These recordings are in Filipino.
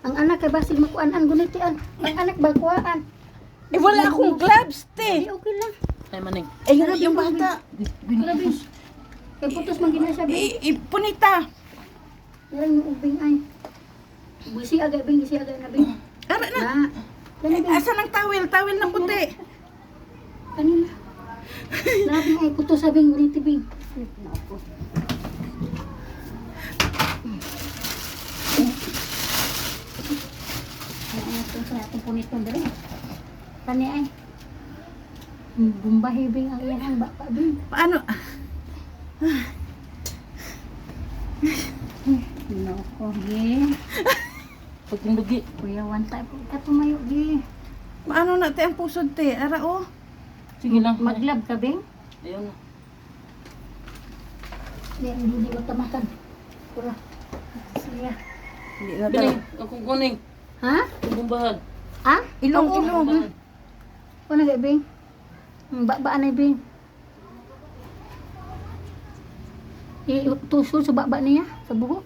Ang anak kay basil makuan-an gunitian. Ang anak ba kuan? Eh, wala akong gloves, Ay, te. okay lang. Ay maning. Eh, yung bata. Grabe. Kay putos man gina siya, Bing. Punita. Narang yung ubing ay. Gisi agay, Bing. Gisi agay na, Bing. Ara na. Na. Yan, Bing. Asan ang tawel? Tawel na puti. Kanina. Nabi ay putos sa Bing. Guniti, Bing. Naku. Sa atong punit mo dali. Tani ay. Bumbahi, Bing. Ang iyang baka, Bing. Paano? Naku, Gi. Pagting dugi. Kuya, one time po ka tumayo, Gi. Paano na, te, ang pusod, te? Ara, oh. Sige lang. Maglab ka, Bing. Ayun na. Hindi mo tamakan. Pura. Siya. Hindi na Bining, tayo. akong kuning. Ha? Akong bahag. Ha? Ilong, Oo. ilong. Ano nga, Bing? Baan ay, Bing. Tusol sa baba niya, sa buhok.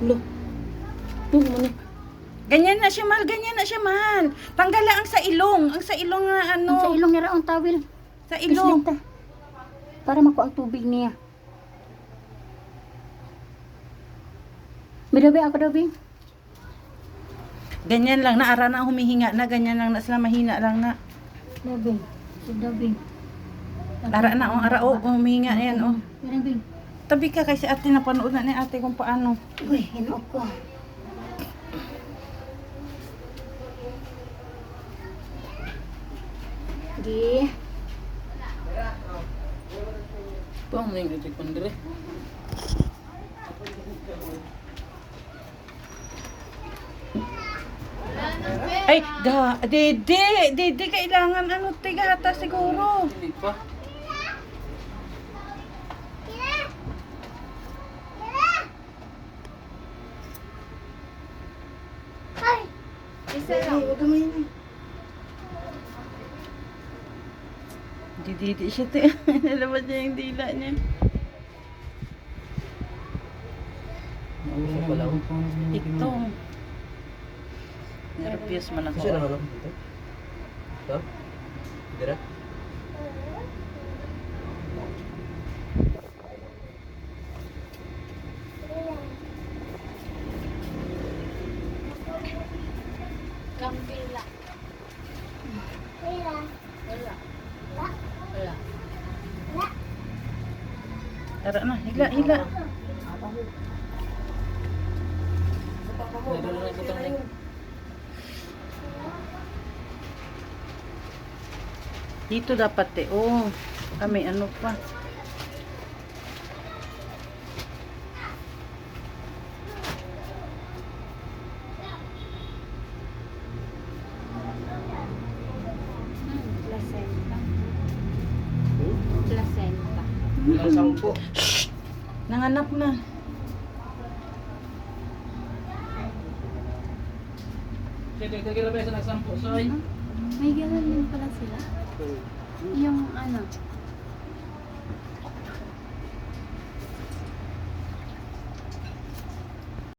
Lo. Lo, maning. Ganyan na siya, mahal. Ganyan na siya, mahal. Tanggala ang sa ilong. Ang sa ilong na ano. Sa ilong niya raon tawil. Sa ilong. Pislita. Para makuha ang tubig niya. Midabi ako daw, Bing. Ganyan lang na. Ara na humihinga na. Ganyan lang na. Sila mahina lang na. Dabi. Si Dabi. Ara na, oh. Ara, oh. Humihinga na yan, oh. Yan, Bing. Tabi ka kasi ate, napanood na ni ate kung paano. Uy, hinook ko. Di. Pang maning ito kong dire. Ay, dede, kailangan ano, tigata siguro. Hindi pa. Isa lang. Huwag mo yun. Didi siya, te. Nalabas niya yung dila niya. Isa pala. Ito. Nervyos man ako. Kasi naman ito. Ito? Dira? Kampila. Tara na, hila. Nadala na ito tang Dito dapat, te. Oh, kami ano pa. Placenta. Placenta. Ilang sampo? Nanganak na. Kaya sa nagsampo, soy. May gano'n din pala sila. Yung ano,